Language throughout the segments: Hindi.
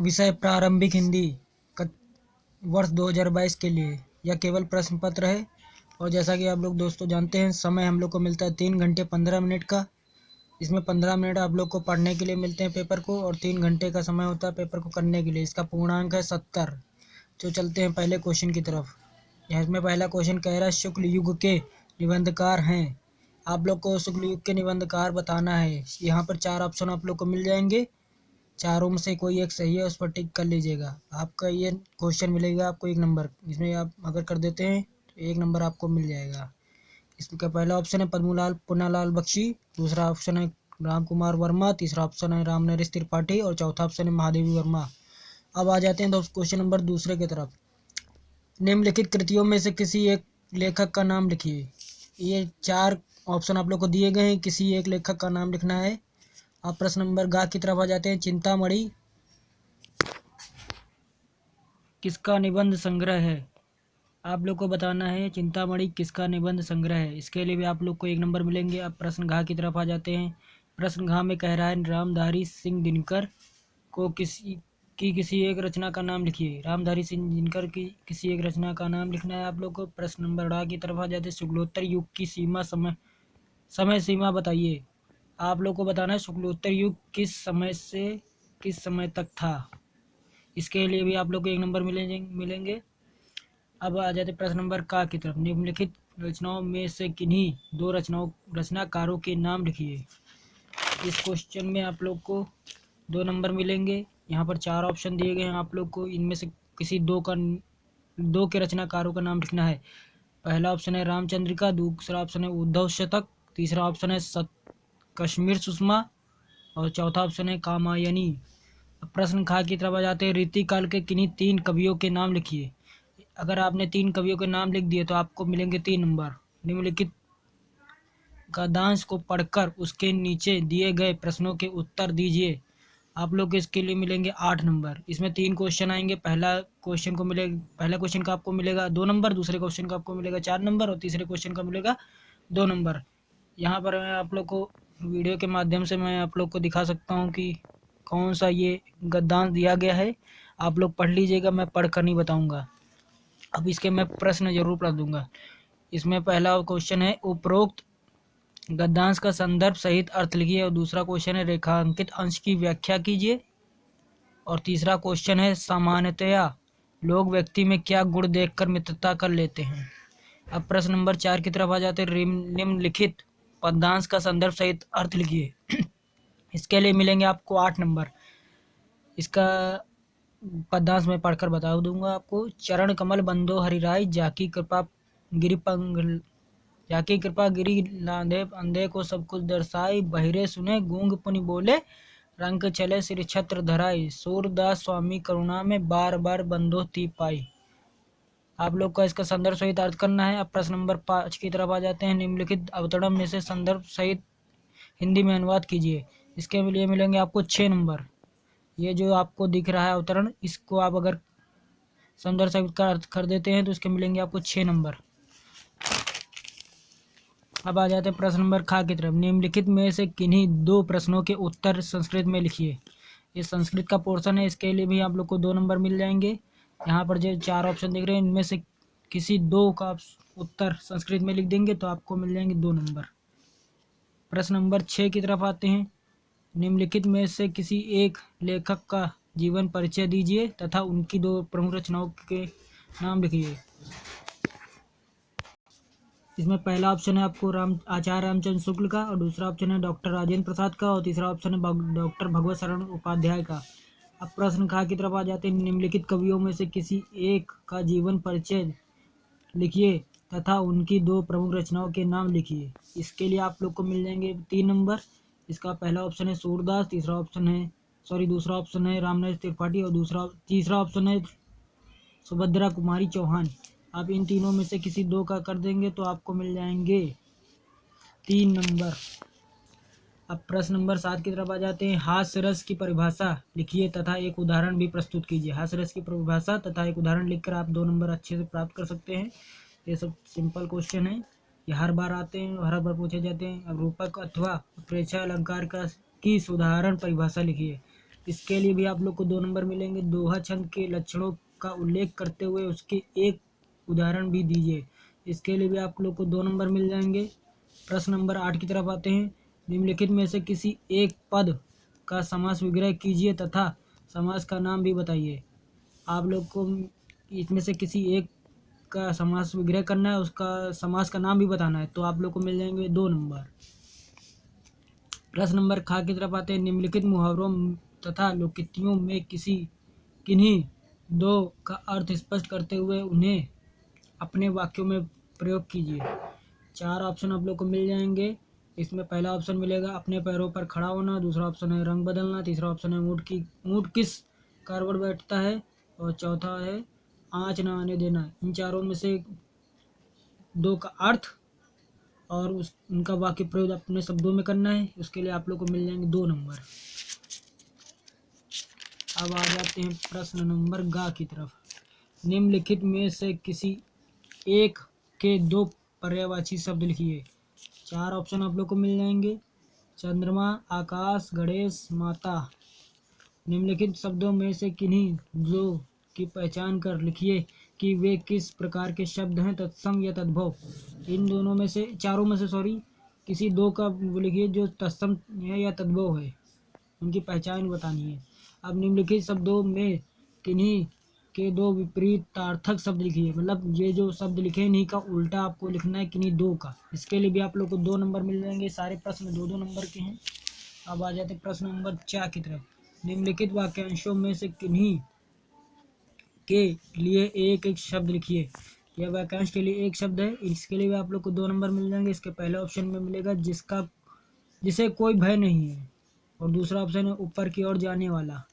विषय प्रारंभिक हिंदी वर्ष 2022 के लिए। यह केवल प्रश्न पत्र है और जैसा कि आप लोग दोस्तों जानते हैं, समय हम लोग को मिलता है 3 घंटे 15 मिनट का। इसमें 15 मिनट आप लोग को पढ़ने के लिए मिलते हैं पेपर को, और 3 घंटे का समय होता है पेपर को करने के लिए। इसका पूर्णांक है 70। जो चलते हैं पहले क्वेश्चन की तरफ। इसमें पहला क्वेश्चन कह रहा है शुक्ल युग के निबंधकार हैं। आप लोग को शुक्ल युग के निबंधकार बताना है। यहाँ पर 4 ऑप्शन आप लोग को मिल जाएंगे, चारों में से कोई एक सही है, उस पर टिक कर लीजिएगा। आपका ये क्वेश्चन मिलेगा आपको 1 नंबर। इसमें आप अगर कर देते हैं तो 1 नंबर आपको मिल जाएगा। इसका पहला ऑप्शन है पद्मलाल पुन्नालाल बख्शी, दूसरा ऑप्शन है राम कुमार वर्मा, तीसरा ऑप्शन है राम नरेश त्रिपाठी और चौथा ऑप्शन है महादेवी वर्मा। अब आ जाते हैं दोस्त क्वेश्चन नंबर दूसरे की तरफ। निम्नलिखित कृतियों में से किसी एक लेखक का नाम लिखिए। ये 4 ऑप्शन आप लोग को दिए गए हैं, किसी एक लेखक का नाम लिखना है। अब प्रश्न नंबर ग की तरफ आ जाते हैं। चिंतामणि किसका निबंध संग्रह है? आप लोग को बताना है चिंतामणि किसका निबंध संग्रह है। इसके लिए भी आप लोग को 1 नंबर मिलेंगे। अब प्रश्न घ की तरफ आ जाते हैं। प्रश्न घ में कह रहा है रामधारी सिंह दिनकर को किसी एक रचना का नाम लिखिए। रामधारी सिंह दिनकर की किसी एक रचना का नाम लिखना है आप लोग को। प्रश्न नंबर ड की तरफ आ जाते हैं। शुक्लोत्तर युग की समय सीमा बताइए। आप लोग को बताना है शुक्लोत्तर युग किस समय से किस समय तक था। इसके लिए भी आप लोग को 1 नंबर मिलेंगे। अब आ जाते प्रश्न नंबर क की तरफ। निम्नलिखित रचनाओं में से किन्हीं 2 रचनाकारों के नाम लिखिए। इस क्वेश्चन में आप लोग को 2 नंबर मिलेंगे। यहाँ पर 4 ऑप्शन दिए गए हैं आप लोग को, इनमें से किसी 2 के रचनाकारों का नाम लिखना है। पहला ऑप्शन है रामचंद्रिका, दूसरा ऑप्शन है उद्धव शतक, तीसरा ऑप्शन है कश्मीर सुषमा और चौथा ऑप्शन है कामायनी। प्रश्न खा की तरफ आ जाते हैं। रीतिकाल के किन्हीं 3 कवियों के नाम लिखिए। अगर आपने 3 कवियों के नाम लिख दिए तो आपको मिलेंगे 3 नंबर। निम्नलिखित गद्यांश को पढ़कर उसके नीचे दिए गए प्रश्नों के उत्तर दीजिए। आप लोग को इसके लिए मिलेंगे 8 नंबर। इसमें 3 क्वेश्चन आएंगे। पहला क्वेश्चन का आपको मिलेगा 2 नंबर, दूसरे क्वेश्चन का आपको मिलेगा 4 नंबर और तीसरे क्वेश्चन का मिलेगा 2 नंबर। यहाँ पर मैं आप लोग को वीडियो के माध्यम से मैं आप लोग को दिखा सकता हूँ कि कौन सा ये गद्यांश दिया गया है। आप लोग पढ़ लीजिएगा, मैं पढ़ कर नहीं बताऊँगा। अब इसके मैं प्रश्न जरूर पढ़ दूंगा। इसमें पहला क्वेश्चन है उपरोक्त गद्यांश का संदर्भ सहित अर्थ लिखिए, और दूसरा क्वेश्चन है रेखांकित अंश की व्याख्या कीजिए, और तीसरा क्वेश्चन है सामान्यतया लोग व्यक्ति में क्या गुण देखकर मित्रता कर लेते हैं। अब प्रश्न नंबर 4 की तरफ आ जाते हैं। निम्नलिखित पद्यांश का संदर्भ सहित अर्थ लिखिए। इसके लिए मिलेंगे आपको 8 नंबर। इसका पद्यांश में पढ़कर बता दूंगा आपको। चरण कमल बंदो हरिराय, जाकी कृपा गिरी लांधे, अंधे को सब कुछ दर्शाई, बहिरे सुने गूंग पुनि बोले, रंग चले सिर छत्र धराई, सूरदास स्वामी करुणा में बार बार बंदो ती पाई। आप लोग का इसका संदर्भ सहित अर्थ करना है। अब प्रश्न नंबर 5 की तरफ आ जाते हैं। निम्नलिखित अवतरण में से संदर्भ सहित हिंदी में अनुवाद कीजिए। इसके लिए मिलेंगे आपको 6 नंबर। ये जो आपको दिख रहा है अवतरण, इसको आप अगर संदर्भ सहित का अर्थ कर देते हैं तो इसके मिलेंगे आपको 6 नंबर। अब आ जाते हैं प्रश्न नंबर ख की तरफ। निम्नलिखित में से किन्हीं 2 प्रश्नों के उत्तर संस्कृत में लिखिए। ये संस्कृत का पोर्शन है, इसके लिए भी आप लोग को 2 नंबर मिल जाएंगे। यहाँ पर जो 4 ऑप्शन दिख रहे हैं, इनमें से किसी 2 का उत्तर संस्कृत में लिख देंगे तो आपको मिल जाएंगे 2 नंबर। प्रश्न नंबर 6 की तरफ आते हैं। निम्नलिखित में से किसी एक लेखक का जीवन परिचय दीजिए तथा उनकी 2 प्रमुख रचनाओं के नाम लिखिए। इसमें पहला ऑप्शन है आपको आचार्य रामचंद्र शुक्ल का, और दूसरा ऑप्शन है डॉक्टर राजेंद्र प्रसाद का, और तीसरा ऑप्शन है डॉक्टर भगवत शरण उपाध्याय का। अब प्रश्न खा की तरफ आ जाते हैं। निम्नलिखित कवियों में से किसी एक का जीवन परिचय लिखिए तथा उनकी 2 प्रमुख रचनाओं के नाम लिखिए। इसके लिए आप लोग को मिल जाएंगे 3 नंबर। इसका पहला ऑप्शन है सूरदास, दूसरा ऑप्शन है रामनरेश त्रिपाठी और तीसरा ऑप्शन है सुभद्रा कुमारी चौहान। आप इन तीनों में से किसी 2 का कर देंगे तो आपको मिल जाएंगे 3 नंबर। अब प्रश्न नंबर 7 की तरफ आ जाते हैं। हास्य रस की परिभाषा लिखिए तथा एक उदाहरण भी प्रस्तुत कीजिए। हास्य रस की परिभाषा तथा एक उदाहरण लिखकर आप 2 नंबर अच्छे से प्राप्त कर सकते हैं। ये सब सिंपल क्वेश्चन है, ये हर बार आते हैं, हर बार पूछे जाते हैं। अब रूपक अथवा उत्प्रेक्षा अलंकार की साधारण परिभाषा लिखिए। इसके लिए भी आप लोग को 2 नंबर मिलेंगे। दोहा छंद के लक्षणों का उल्लेख करते हुए उसके एक उदाहरण भी दीजिए, इसके लिए भी आप लोग को 2 नंबर मिल जाएंगे। प्रश्न नंबर 8 की तरफ आते हैं। निम्नलिखित में से किसी एक पद का समास विग्रह कीजिए तथा समास का नाम भी बताइए। आप लोग को इसमें से किसी एक का समास विग्रह करना है, उसका समास का नाम भी बताना है, तो आप लोग को मिल जाएंगे 2 नंबर। प्रश्न नंबर ख की तरफ आते हैं। निम्नलिखित मुहावरों तथा लोकोक्तियों में किन्हीं दो का अर्थ स्पष्ट करते हुए उन्हें अपने वाक्यों में प्रयोग कीजिए। 4 ऑप्शन आप लोग को मिल जाएंगे। इसमें पहला ऑप्शन मिलेगा अपने पैरों पर खड़ा होना, दूसरा ऑप्शन है रंग बदलना, तीसरा ऑप्शन है ऊँट किस कारवड़ बैठता है, और चौथा है आँच न आने देना। इन चारों में से 2 का अर्थ और उनका वाक्य प्रयोग अपने शब्दों में करना है, उसके लिए आप लोग को मिल जाएंगे 2 नंबर। अब आ जाते हैं प्रश्न नंबर ग की तरफ। निम्नलिखित में से किसी एक के 2 पर्यायवाची शब्द लिखिए। 4 ऑप्शन आप लोग को मिल जाएंगे। चंद्रमा, आकाश, गणेश, माता। निम्नलिखित शब्दों में से किन्हीं 2 की पहचान कर लिखिए कि वे किस प्रकार के शब्द हैं, तत्सम या तद्भव। इन दोनों में से किसी 2 का लिखिए जो तत्सम है या तद्भव है, उनकी पहचान बतानी है। अब निम्नलिखित शब्दों में किन्हीं के 2 विपरीतार्थक शब्द लिखिए, मतलब ये जो शब्द लिखे इन्हीं का उल्टा आपको लिखना है किन्हीं 2 का। इसके लिए भी आप लोग को 2 नंबर मिल जाएंगे। सारे प्रश्न 2-2 नंबर के हैं। अब आ जाते प्रश्न नंबर 4 की तरफ। निम्नलिखित वाक्यांशों में से किन्हीं के लिए एक एक शब्द लिखिए। यह वाक्यांश के लिए एक शब्द है, इसके लिए भी आप लोग को 2 नंबर मिल जाएंगे। इसके पहले ऑप्शन में मिलेगा जिसे कोई भय नहीं है, और दूसरा ऑप्शन है ऊपर की ओर जाने वाला।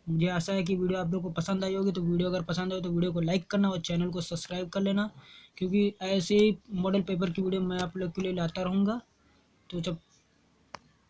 मुझे आशा है कि वीडियो आप लोग को पसंद आई होगी। तो वीडियो अगर पसंद आए तो वीडियो को लाइक करना और चैनल को सब्सक्राइब कर लेना, क्योंकि ऐसे ही मॉडल पेपर की वीडियो मैं आप लोग के लिए लाता रहूँगा। तो जब